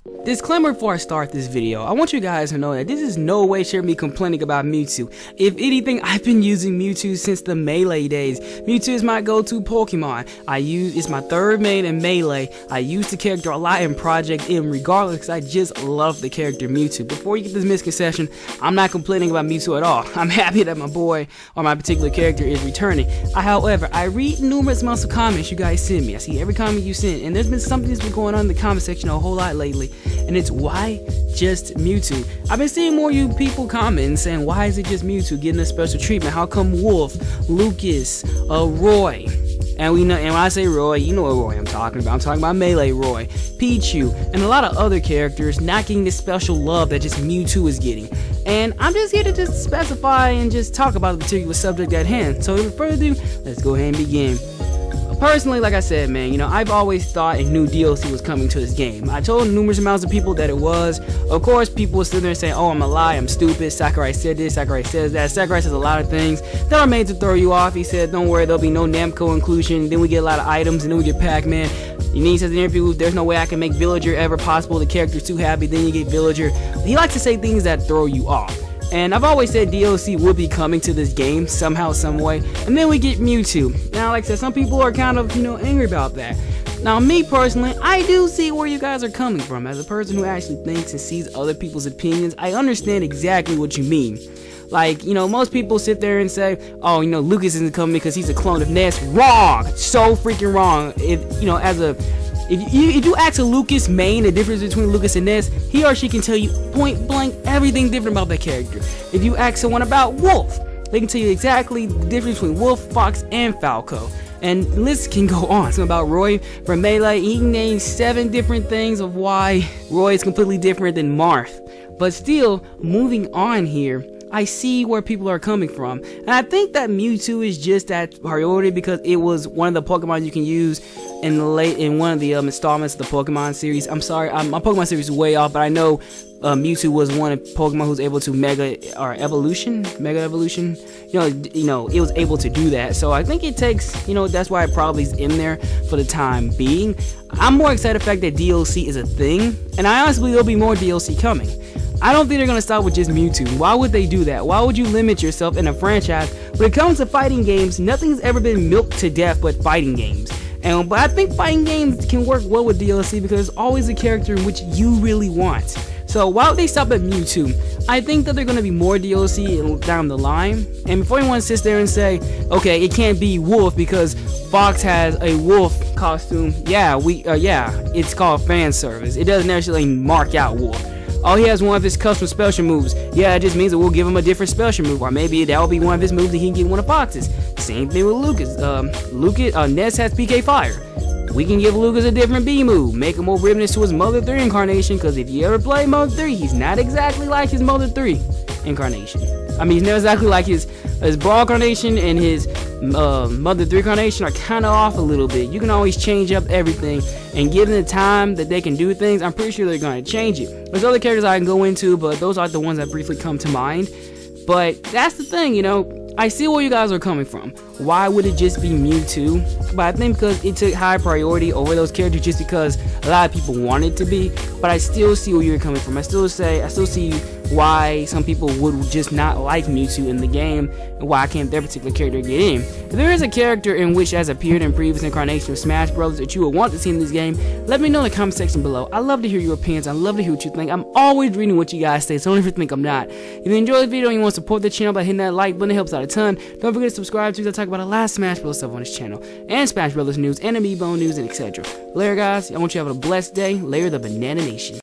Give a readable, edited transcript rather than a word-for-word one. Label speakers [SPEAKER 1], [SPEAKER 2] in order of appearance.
[SPEAKER 1] Disclaimer before I start this video, I want you guys to know that this is no way shape me complaining about Mewtwo. If anything, I've been using Mewtwo since the Melee days. Mewtwo is my go-to Pokemon. It's my third main in Melee. I use the character a lot in Project M regardless because I just love the character Mewtwo. Before you get this misconception, I'm not complaining about Mewtwo at all. I'm happy that my boy or my particular character is returning. However, I read numerous amounts of comments you guys send me. I see every comment you send, and there's been something that's been going on in the comment section a whole lot lately. And it's why just Mewtwo. I've been seeing more you people comment saying why is it just Mewtwo getting a special treatment? How come Wolf, Lucas, Roy, and when I say Roy, you know what Roy I'm talking about. I'm talking about Melee Roy, Pichu, and a lot of other characters not getting this special love that just Mewtwo is getting. And I'm just here to just specify and just talk about the particular subject at hand. So without further ado, let's go ahead and begin. Personally, like I said, man, I've always thought a new DLC was coming to this game. I told numerous amounts of people that it was. Of course, people will sit there and say, oh, I'm a lie, I'm stupid, Sakurai said this, Sakurai says that. Sakurai says a lot of things that are made to throw you off. He said, don't worry, there'll be no Namco inclusion. Then we get a lot of items, and then we get Pac-Man. He says in the interview, there's no way I can make Villager ever possible. The character's too happy, then you get Villager. He likes to say things that throw you off. And I've always said DLC will be coming to this game somehow, some way. And then we get Mewtwo. Now, like I said, some people are kind of, angry about that. Now, me personally, I do see where you guys are coming from. As a person who actually thinks and sees other people's opinions, I understand exactly what you mean. Like, most people sit there and say, oh, Lucas isn't coming because he's a clone of Ness. Wrong! So freaking wrong. If you ask a Lucas main the difference between Lucas and Ness, he or she can tell you point blank everything different about that character. If you ask someone about Wolf, they can tell you exactly the difference between Wolf, Fox, and Falco. And the list can go on. Something about Roy from Melee, he named 7 different things of why Roy is completely different than Marth. But still, moving on here, I see where people are coming from, and I think that Mewtwo is just that priority because it was one of the Pokemon you can use in one of the installments of the Pokemon series. I'm sorry, my Pokemon series is way off, but I know Mewtwo was one of Pokemon who's able to Mega Evolution. It was able to do that. So I think it takes, that's why it probably is in there for the time being. I'm more excited the fact that DLC is a thing, and I honestly believe there'll be more DLC coming. I don't think they're going to stop with just Mewtwo. Why would they do that? Why would you limit yourself in a franchise? When it comes to fighting games, nothing's ever been milked to death but fighting games. But I think fighting games can work well with DLC because there's always a character in which you really want. So why would they stop at Mewtwo? I think that there's going to be more DLC down the line. And before anyone sits there and say, okay, it can't be Wolf because Fox has a wolf costume. Yeah, it's called fan service. It doesn't actually mark out Wolf. Oh, he has one of his custom special moves. Yeah, it just means that we'll give him a different special move, or maybe that'll be one of his moves and he can get one of Fox's. Same thing with Lucas. Ness has PK Fire. We can give Lucas a different B move, make him more reminiscent to his Mother 3 incarnation, because if you ever play Mother 3, he's not exactly like his Mother 3 incarnation. I mean, he's not exactly like his Brawl incarnation and his Mother 3 incarnation are kind of off a little bit. You can always change up everything, and given the time that they can do things, I'm pretty sure they're going to change it. There's other characters I can go into, but those are the ones that briefly come to mind. But that's the thing, I see where you guys are coming from. Why would it just be Mewtwo? But I think because it took high priority over those characters just because a lot of people want it to be. But I still see where you're coming from. I still see why some people would just not like Mewtwo in the game and why can't their particular character get in. If there is a character in which has appeared in previous incarnations of Smash Bros. That you would want to see in this game, let me know in the comment section below. I love to hear your opinions. I love to hear what you think. I'm always reading what you guys say, so don't ever think I'm not. If you enjoyed the video and you want to support the channel by hitting that like button, it helps out a ton. Don't forget to subscribe to, because I talk about a lot of Smash Bros. Stuff on this channel, and Smash Bros. News, and Amiibo news, and etc. Later, guys. I want you to have a blessed day. Later, the Banana Nation.